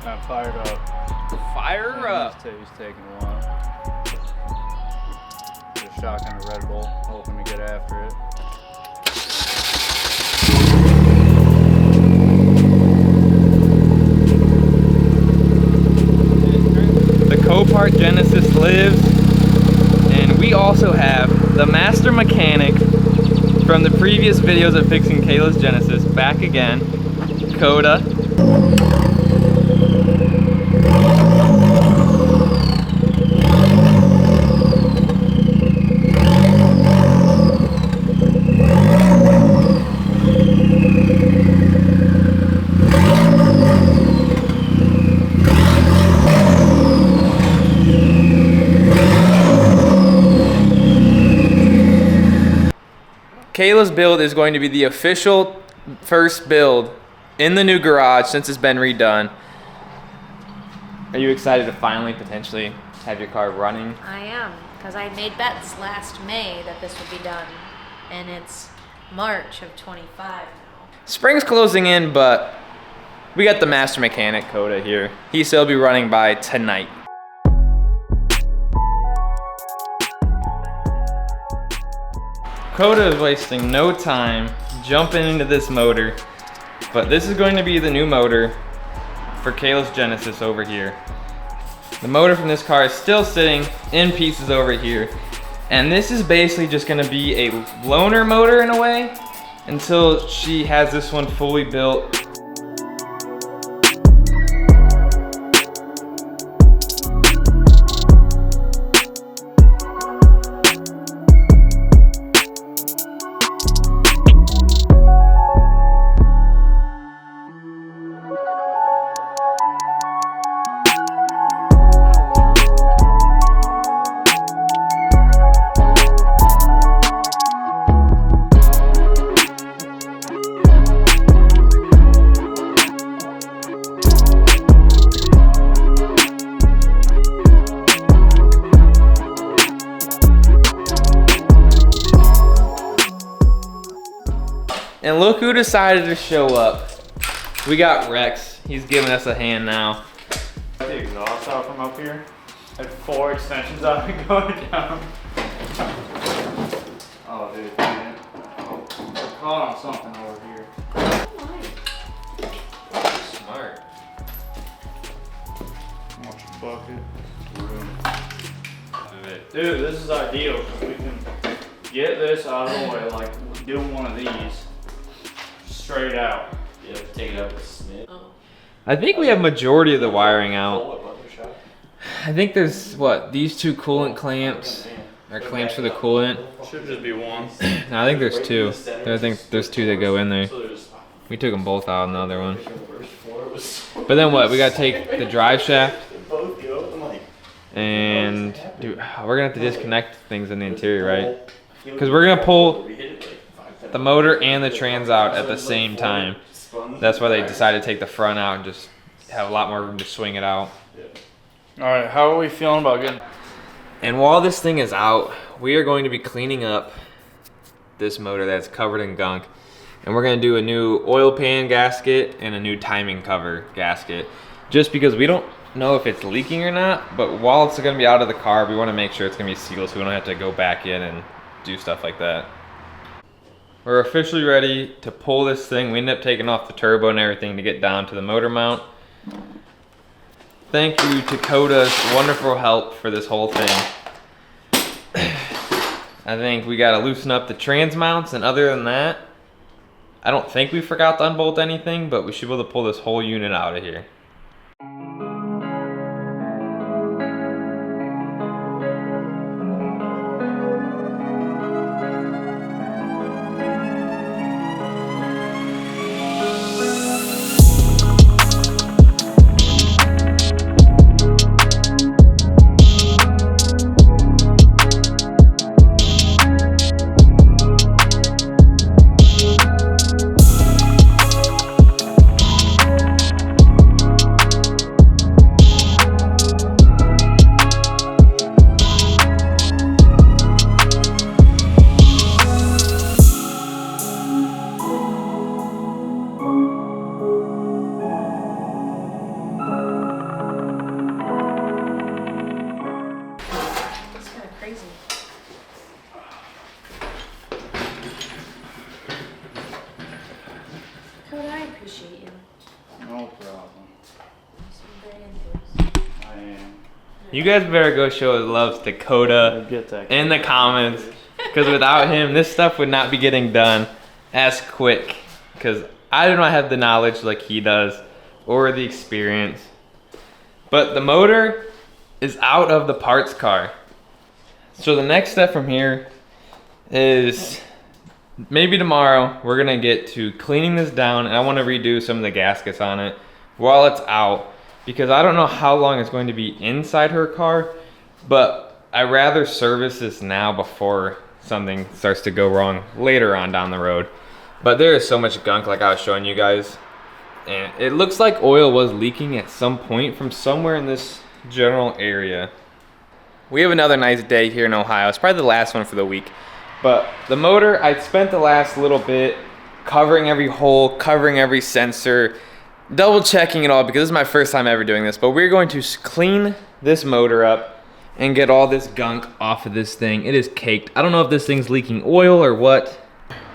Got fired up. Fire up. He's taking a while. Just shotgun a Red Bull, hoping to get after it. The Copart Genesis lives, and we also have the master mechanic from the previous videos of fixing Kaylas Genesis back again, Coda. Kayla's build is going to be the official first build in the new garage since it's been redone. Are you excited to finally potentially have your car running? I am, because I made bets last May that this would be done, and it's March of 25 now. Spring's closing in, but we got the master mechanic, Coda, here. He said he'll be running by tonight. Coda is wasting no time jumping into this motor, but this is going to be the new motor for Kaylas Genesis over here. The motor from this car is still sitting in pieces over here, and this is basically just going to be a loaner motor in a way until she has this one fully built. And look who decided to show up. We got Rex. He's giving us a hand now. Got the exhaust out from up here. Had 4 extensions out and going down. Oh, dude, man. I caught on something over here. Smart. Watch your bucket. Dude, this is ideal because we can get this out of the way like do one of these. Straight out. Yeah, take it up with Smith. I think we have majority of the wiring out. I think there's, what, these 2 coolant clamps, or clamps for the coolant. Should just be one. No, I think there's 2. I think there's 2 that go in there. We took them both out in the other one. But then what, we gotta take the drive shaft, and dude, we're gonna have to disconnect things in the interior, right? Because we're gonna pull the motor and the trans out at the same time. That's why they decided to take the front out and just have a lot more room to swing it out. All right, how are we feeling about getting? And while this thing is out, we are going to be cleaning up this motor that's covered in gunk. And we're gonna do a new oil pan gasket and a new timing cover gasket. Just because we don't know if it's leaking or not, but while it's gonna be out of the car, we wanna make sure it's gonna be sealed so we don't have to go back in and do stuff like that. We're officially ready to pull this thing. We ended up taking off the turbo and everything to get down to the motor mount. Thank you to Coda's wonderful help for this whole thing. I think we gotta loosen up the trans mounts, and other than that, I don't think we forgot to unbolt anything, but we should be able to pull this whole unit out of here. You guys better go show love to Dakota Get that in the comments, because without him, this stuff would not be getting done as quick, because I do not have the knowledge like he does or the experience. But the motor is out of the parts car. So the next step from here is maybe tomorrow we're gonna get to cleaning this down, and I want to redo some of the gaskets on it while it's out, because I don't know how long it's going to be inside her car, but I'd rather service this now before something starts to go wrong later on down the road. But there is so much gunk like I was showing you guys, and it looks like oil was leaking at some point from somewhere in this general area. We have another nice day here in Ohio. It's probably the last one for the week. But the motor, I spent the last little bit covering every hole, covering every sensor, double checking it all, because this is my first time ever doing this. But we're going to clean this motor up and get all this gunk off of this thing. It is caked. I don't know if this thing's leaking oil or what.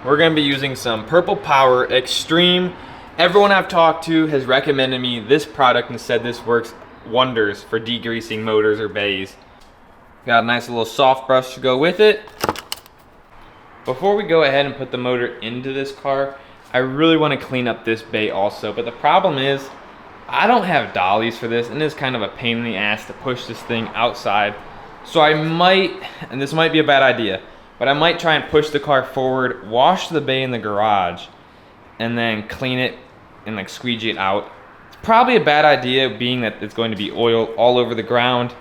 We're gonna be using some Purple Power Extreme. Everyone I've talked to has recommended me this product and said this works wonders for degreasing motors or bays. Got a nice little soft brush to go with it. Before we go ahead and put the motor into this car, I really want to clean up this bay also. But the problem is, I don't have dollies for this, and it's kind of a pain in the ass to push this thing outside. So I might, and this might be a bad idea, but I might try and push the car forward, wash the bay in the garage, and then clean it and like squeegee it out. It's probably a bad idea, being that it's going to be oil all over the ground,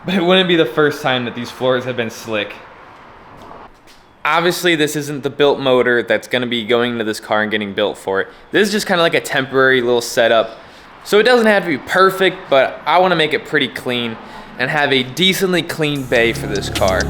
but it wouldn't be the first time that these floors have been slick. Obviously, this isn't the built motor that's gonna be going into this car and getting built for it. This is just kind of like a temporary little setup. So it doesn't have to be perfect, but I wanna make it pretty clean and have a decently clean bay for this car.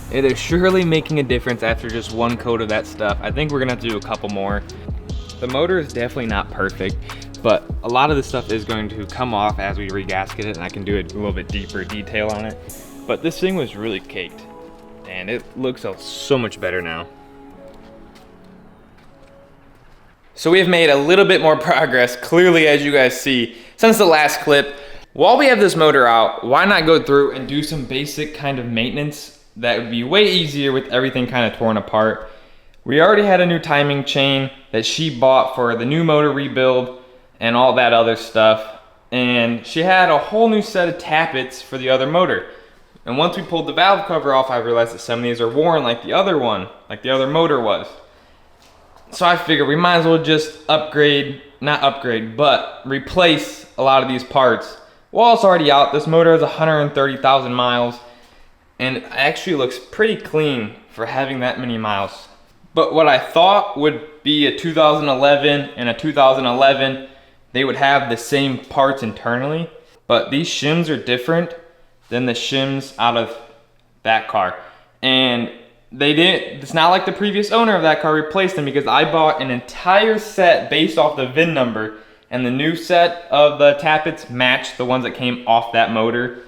It is surely making a difference after just one coat of that stuff. I think we're gonna have to do a couple more. The motor is definitely not perfect, but a lot of this stuff is going to come off as we regasket it, and I can do a little bit deeper detail on it. But this thing was really caked, and it looks so much better now. So we have made a little bit more progress, clearly, as you guys see, since the last clip. While we have this motor out, why not go through and do some basic kind of maintenance that would be way easier with everything kind of torn apart. We already had a new timing chain that she bought for the new motor rebuild and all that other stuff. And she had a whole new set of tappets for the other motor. And once we pulled the valve cover off, I realized that some of these are worn like the other one, like the other motor was. So I figured we might as well just replace a lot of these parts. Well, it's already out. This motor has 130,000 miles. And it actually looks pretty clean for having that many miles. But what I thought would be a 2011 and a 2011, they would have the same parts internally, but these shims are different than the shims out of that car. And it's not like the previous owner of that car replaced them, because I bought an entire set based off the VIN number, and the new set of the tappets match the ones that came off that motor.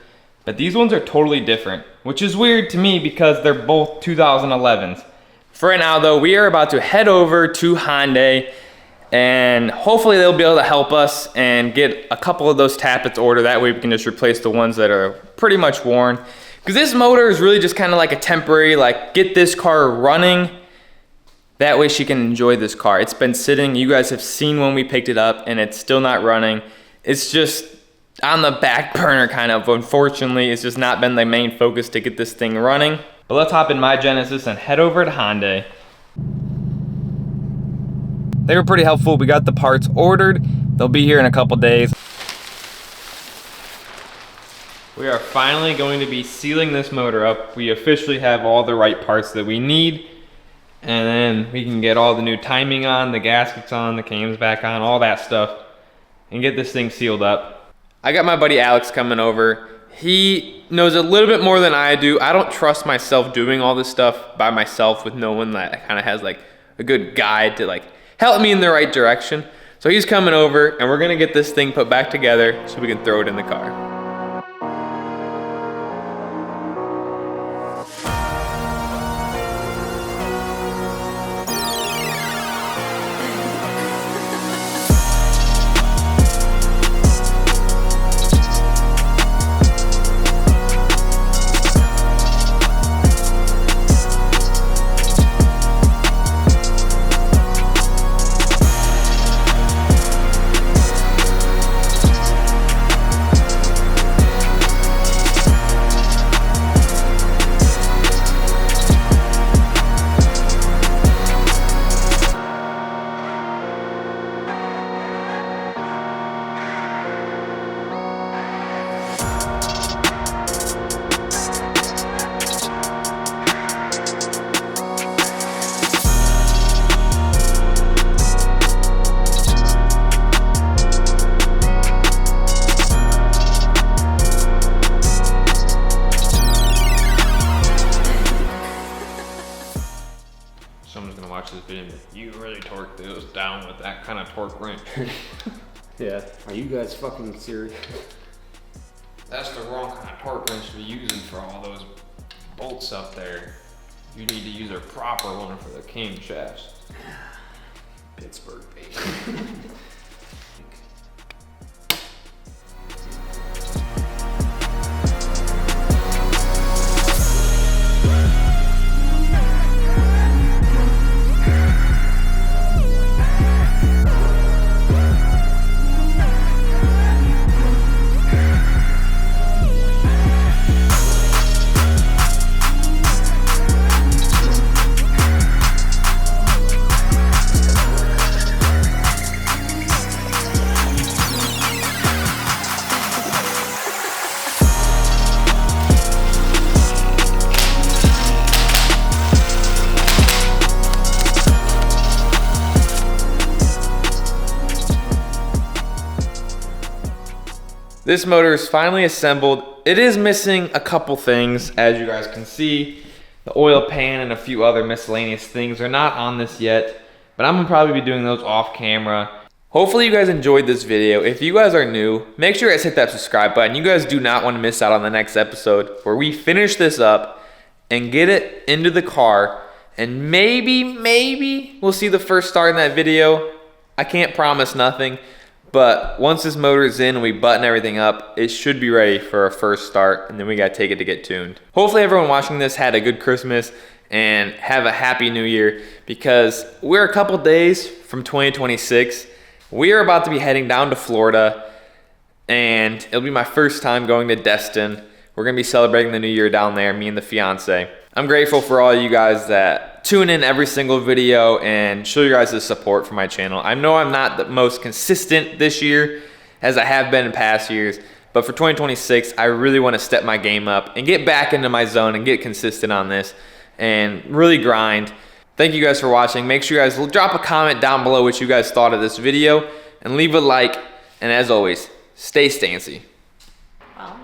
But these ones are totally different, which is weird to me because they're both 2011s. For right now though, we are about to head over to Hyundai, and hopefully they'll be able to help us and get a couple of those tappets ordered. That way we can just replace the ones that are pretty much worn. Because this motor is really just kind of like a temporary, like, get this car running. That way she can enjoy this car. It's been sitting, you guys have seen when we picked it up, and it's still not running. It's just on the back burner kind of. Unfortunately, it's just not been the main focus to get this thing running. But let's hop in my Genesis and head over to Hyundai. They were pretty helpful. We got the parts ordered, They'll be here in a couple days. We are finally going to be sealing this motor up. We officially have all the right parts that we need. And then we can get all the new timing on, the gaskets on, the cams back on, all that stuff, and get this thing sealed up. I got my buddy Alex coming over. He knows a little bit more than I do. I don't trust myself doing all this stuff by myself with no one that kind of has like a good guide to like help me in the right direction. So he's coming over and we're gonna get this thing put back together so we can throw it in the car. Someone's gonna watch this video and be like, you really torqued those down with that kind of torque wrench. Yeah. Are you guys fucking serious? That's the wrong kind of torque wrench to be using for all those bolts up there. You need to use a proper one for the camshafts. Pittsburgh, baby. This motor is finally assembled. It is missing a couple things, as you guys can see. The oil pan and a few other miscellaneous things are not on this yet, but I'm gonna probably be doing those off camera. Hopefully you guys enjoyed this video. If you guys are new, make sure you guys hit that subscribe button. You guys do not want to miss out on the next episode where we finish this up and get it into the car, and maybe we'll see the first start in that video. I can't promise nothing. But once this motor is in and we button everything up, it should be ready for a first start, and then we gotta take it to get tuned. Hopefully everyone watching this had a good Christmas and have a happy new year, because we're a couple days from 2026. We are about to be heading down to Florida, and it'll be my first time going to Destin. We're gonna be celebrating the new year down there, me and the fiance. I'm grateful for all you guys that tune in every single video and show you guys the support for my channel. I know I'm not the most consistent this year as I have been in past years, but for 2026, I really want to step my game up and get back into my zone and get consistent on this and really grind. Thank you guys for watching. Make sure you guys drop a comment down below what you guys thought of this video and leave a like. And as always, stay Stancy. Well.